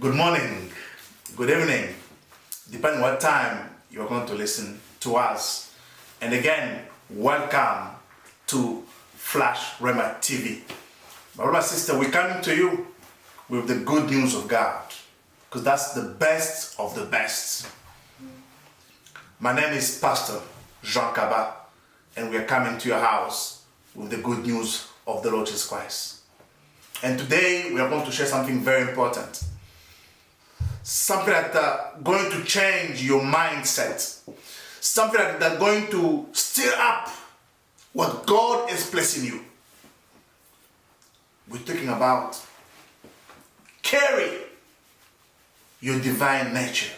Good morning, good evening, depending what time you're going to listen to us. And again, welcome to Flash Rema TV. My brother, sister, we're coming to you with the good news of God, because that's the best of the best. My name is Pastor Jean KABBA, and we are coming to your house with the good news of the Lord Jesus Christ. And today we are going to share something very important. Something that's going to change your mindset. Something that's going to stir up what God is placing you. We're talking about carry your divine nature.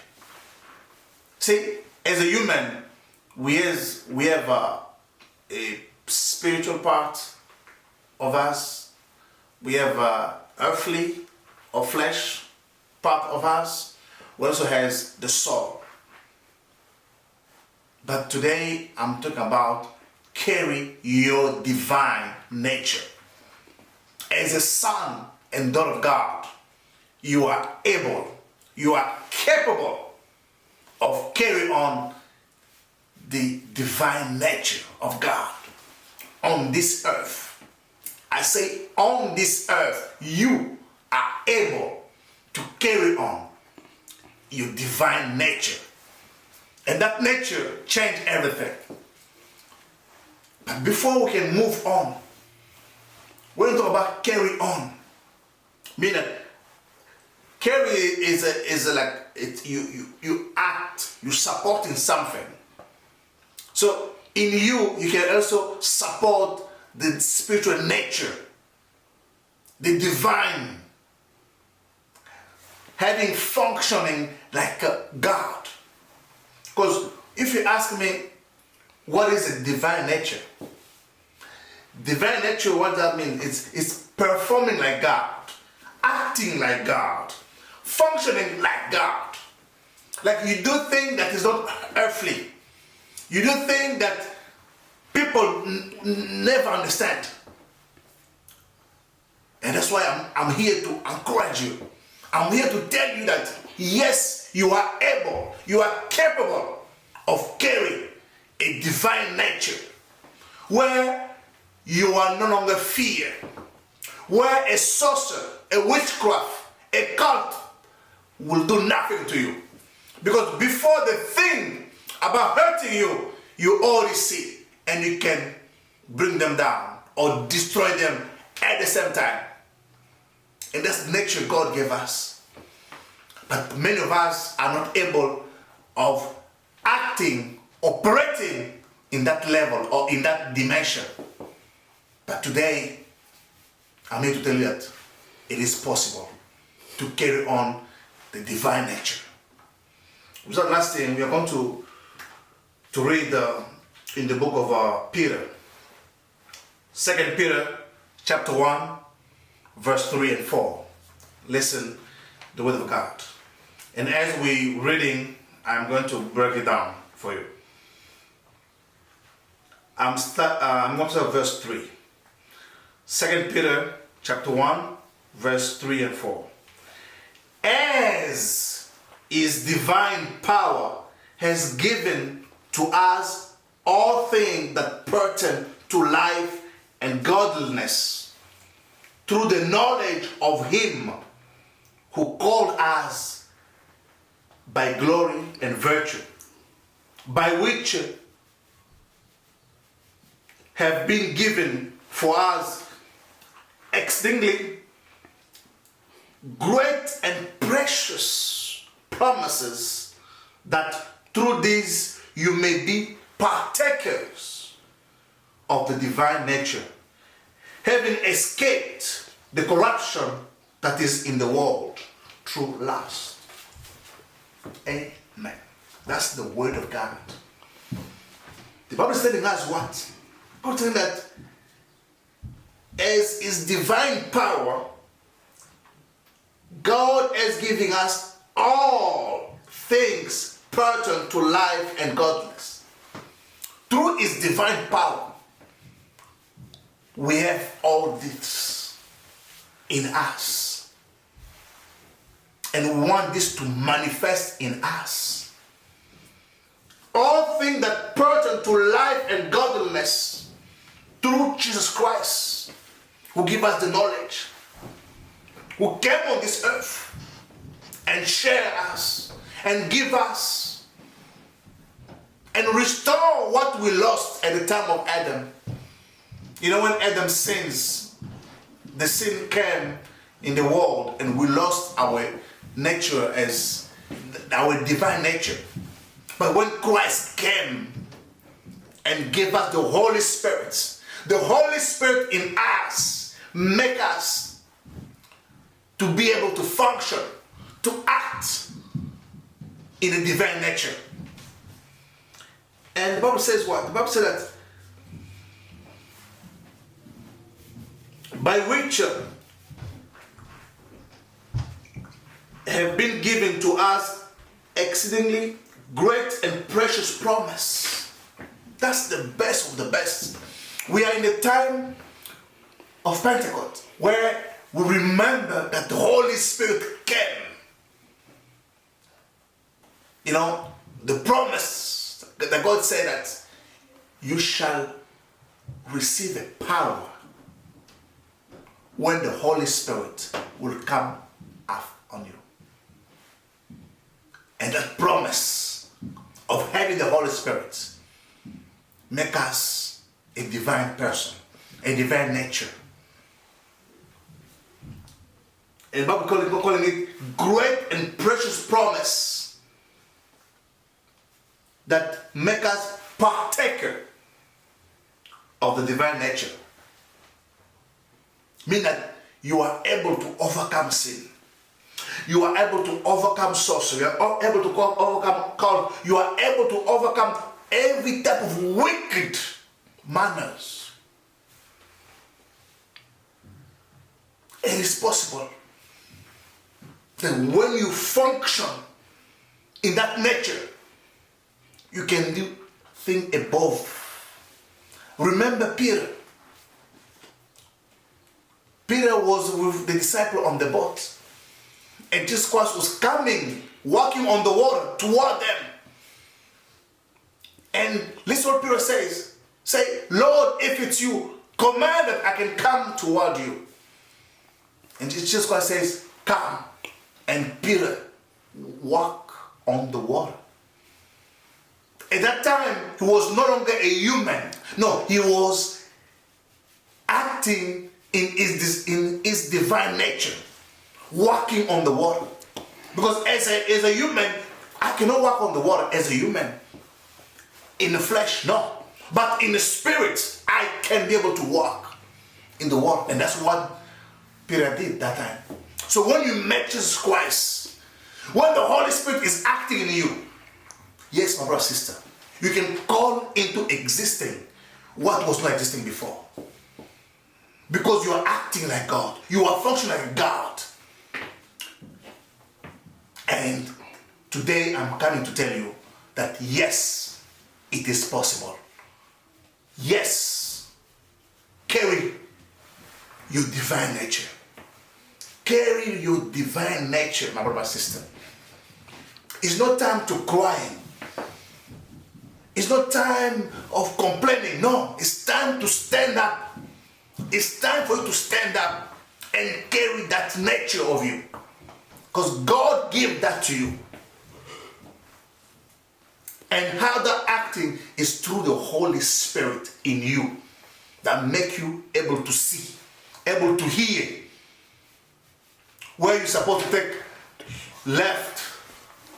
See, as a human, we have a spiritual part of us. We have earthly or flesh part of us. We also has the soul. But today I'm talking about carry your divine nature. As a son and daughter of God, you are able, you are capable of carrying on the divine nature of God on this earth. I say on this earth, you are able to carry on your divine nature. And that nature changed everything. But before we can move on, we're going to talk about carry on. Meaning, carry is like it, you act, you supporting something. So in you can also support the spiritual nature, the divine, having functioning like a God. Because if you ask me, what is a divine nature? Divine nature, what that means? It's performing like God, acting like God, functioning like God. Like you do things that is not earthly. You do things that people never understand. And that's why I'm here to encourage you. I'm here to tell you that yes, you are able, you are capable of carrying a divine nature where you are no longer fear, where a sorcerer, a witchcraft, a cult will do nothing to you. Because before the thing about hurting you, you already see, and you can bring them down or destroy them at the same time. And that's the nature God gave us. But many of us are not able of acting, operating in that level or in that dimension. But today, I'm here to tell you that it is possible to carry on the divine nature. Without last thing, we are going to read in the book of Peter. 2 Peter chapter 1, verse 3 and 4. Listen the word of God. And as we reading, I'm going to break it down for you. I'm going to start verse 3. 2 Peter chapter 1, verse 3 and 4. As his divine power has given to us all things that pertain to life and godliness, through the knowledge of him who called us by glory and virtue, by which have been given for us exceedingly great and precious promises, that through these you may be partakers of the divine nature, having escaped the corruption that is in the world through lust. Amen. That's the word of God. The Bible is telling us what? The Bible is telling that as his divine power, God is giving us all things pertinent to life and godliness. Through his divine power, we have all this in us. And we want this to manifest in us. All things that pertain to life and godliness through Jesus Christ, who give us the knowledge, who came on this earth and share us and give us and restore what we lost at the time of Adam. You know, when Adam sins, the sin came in the world and we lost our nature as our divine nature. But when Christ came and gave us the Holy Spirit in us make us to be able to function, to act in a divine nature. And the Bible says what? The Bible says that by which have been given to us exceedingly great and precious promise. That's the best of the best. We are in the time of Pentecost where we remember that the Holy Spirit came. You know, the promise that God said that you shall receive a power when the Holy Spirit will come up on you. And that promise of having the Holy Spirit make us a divine person, a divine nature. And the Bible calling it great and precious promise that make us partaker of the divine nature. Meaning that you are able to overcome sin. You are able to overcome sorcery. You are able to overcome cult. You are able to overcome every type of wicked manners. It is possible that when you function in that nature, you can do things above. Remember Pierre. Peter was with the disciple on the boat. And Jesus Christ was coming, walking on the water toward them. And listen what Peter says. Say, Lord, if it's you, command that I can come toward you. And Jesus Christ says, come. And Peter walked on the water. At that time, he was no longer a human. No, he was acting in his divine nature, walking on the water. Because as a human, I cannot walk on the water as a human. In the flesh, no. But in the spirit, I can be able to walk in the water. And that's what Pierre did that time. So when you met Jesus Christ, when the Holy Spirit is acting in you, yes, my brother, sister, you can call into existing what was not existing before. Because you are acting like God. You are functioning like God. And today I'm coming to tell you that yes, it is possible. Yes, carry your divine nature. Carry your divine nature, my brother, my sister. It's not time to cry. It's not time of complaining. No, it's time to stand up. It's time for you to stand up and carry that nature of you. Because God gave that to you. And how that acting is through the Holy Spirit in you that make you able to see, able to hear. Where you're supposed to take left,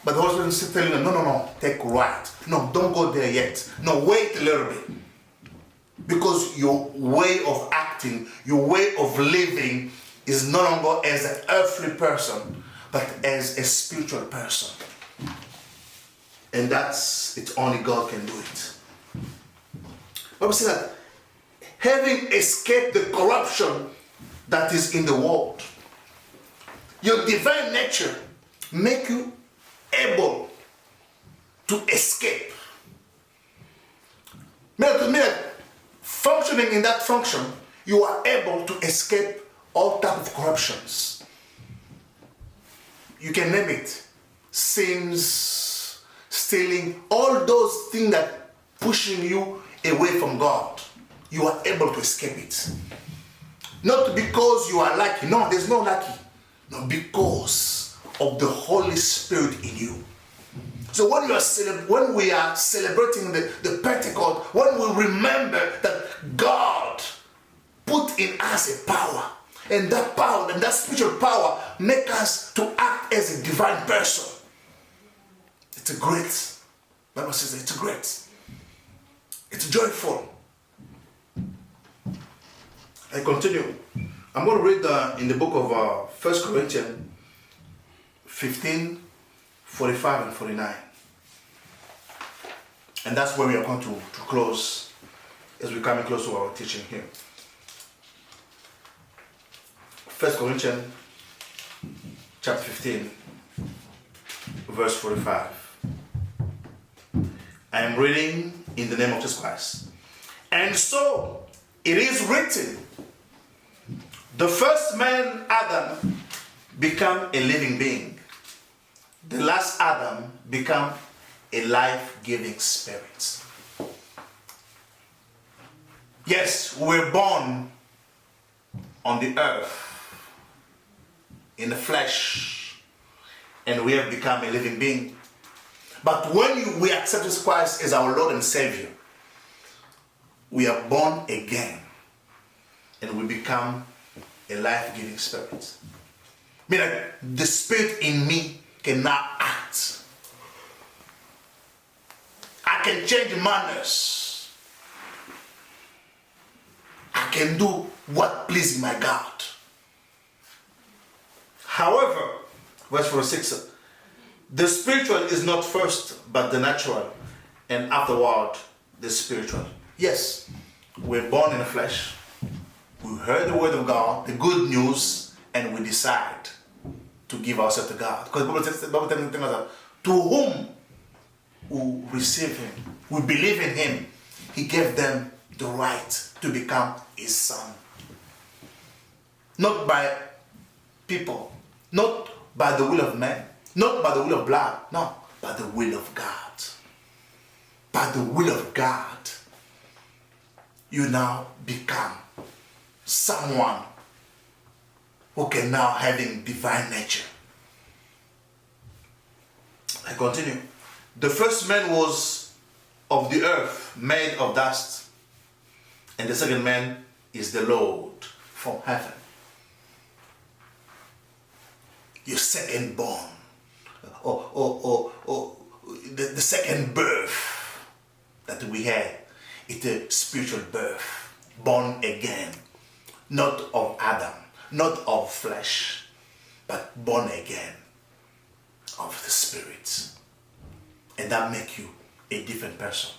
but the Holy Spirit is telling you, no, take right. No, don't go there yet. No, wait a little bit. Because your way of acting, your way of living is no longer as an earthly person, but as a spiritual person. And it's only God can do it. Bible says that having escaped the corruption that is in the world, your divine nature make you able to escape. Meaning, functioning in that function, you are able to escape all type of corruptions. You can name it. Sins, stealing, all those things that pushing you away from God. You are able to escape it. Not because you are lucky. No, there's no lucky. No, because of the Holy Spirit in you. So when we are celebrating the Pentecost, when we remember that God put in us a power, and that power, and that spiritual power, make us to act as a divine person. It's a great, Bible says it's great. It's joyful. I continue. I'm going to read in the book of 1 Corinthians 15, 45 and 49. And that's where we are going to close as we're coming close to our teaching here. 1 Corinthians chapter 15, verse 45. I am reading in the name of Jesus Christ. And so it is written, the first man, Adam, became a living being. The last Adam became a life-giving spirit. Yes, we're born on the earth, in the flesh, and we have become a living being. But when we accept Jesus Christ as our Lord and Savior, we are born again, and we become a life-giving spirit. Meaning the spirit in me can now act. I can change manners. I can do what pleases my God. However, verse 46, the spiritual is not first, but the natural, and afterward, the spiritual. Yes, we're born in the flesh. We heard the word of God, the good news, and we decide to give ourselves to God. Because the Bible tells us, to whom who receive Him, who believe in Him, He gave them the right to become His son. Not by people, not by the will of man, not by the will of blood, no, by the will of God. By the will of God, you now become someone who can now having divine nature. I continue. The first man was of the earth, made of dust, and the second man is the Lord from heaven. Your second born, or the second birth that we had, it's a spiritual birth, born again, not of Adam, not of flesh, but born again of the Spirit. And that makes you a different person.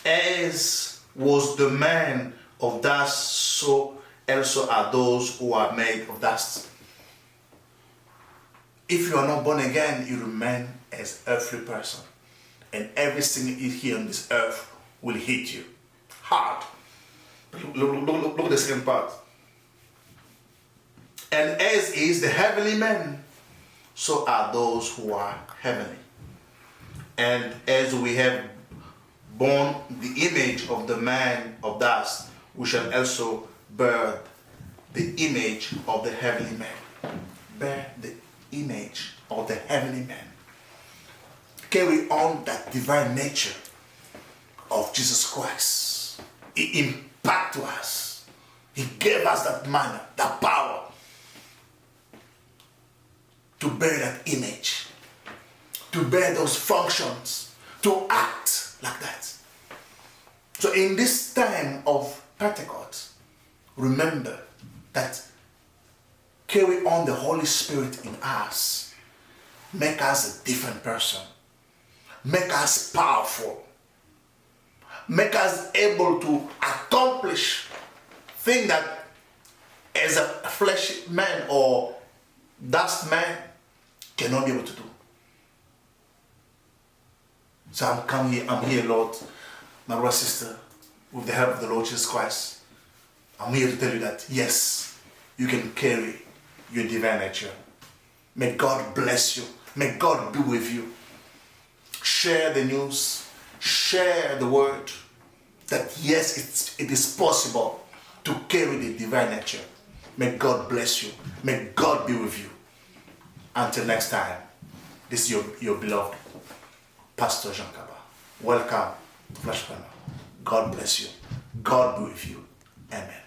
As was the man of dust, so also are those who are made of dust. If you are not born again, you remain as earthly person. And everything here on this earth will hit you hard. Look at the second part. And as is the heavenly man, so are those who are heavenly. And as we have borne the image of the man of dust, we shall also bear the image of the heavenly man. Bear the image of the heavenly man. Carry on that divine nature of Jesus Christ. He impacted us. He gave us that manner, that power to bear that image, to bear those functions, to act like that. So in this time of Pentecost, remember that carry on the Holy Spirit in us, make us a different person, make us powerful, make us able to accomplish things that as a flesh man or dust man cannot be able to do. So I'm here, Lord, my brother, sister, with the help of the Lord Jesus Christ. I'm here to tell you that yes, you can carry your divine nature. May God bless you. May God be with you. Share the news. Share the word that yes, it is possible to carry the divine nature. May God bless you. May God be with you. Until next time, this is your beloved Pastor Jean KABBA. Welcome to Flashpreneur. God bless you. God be with you. Amen.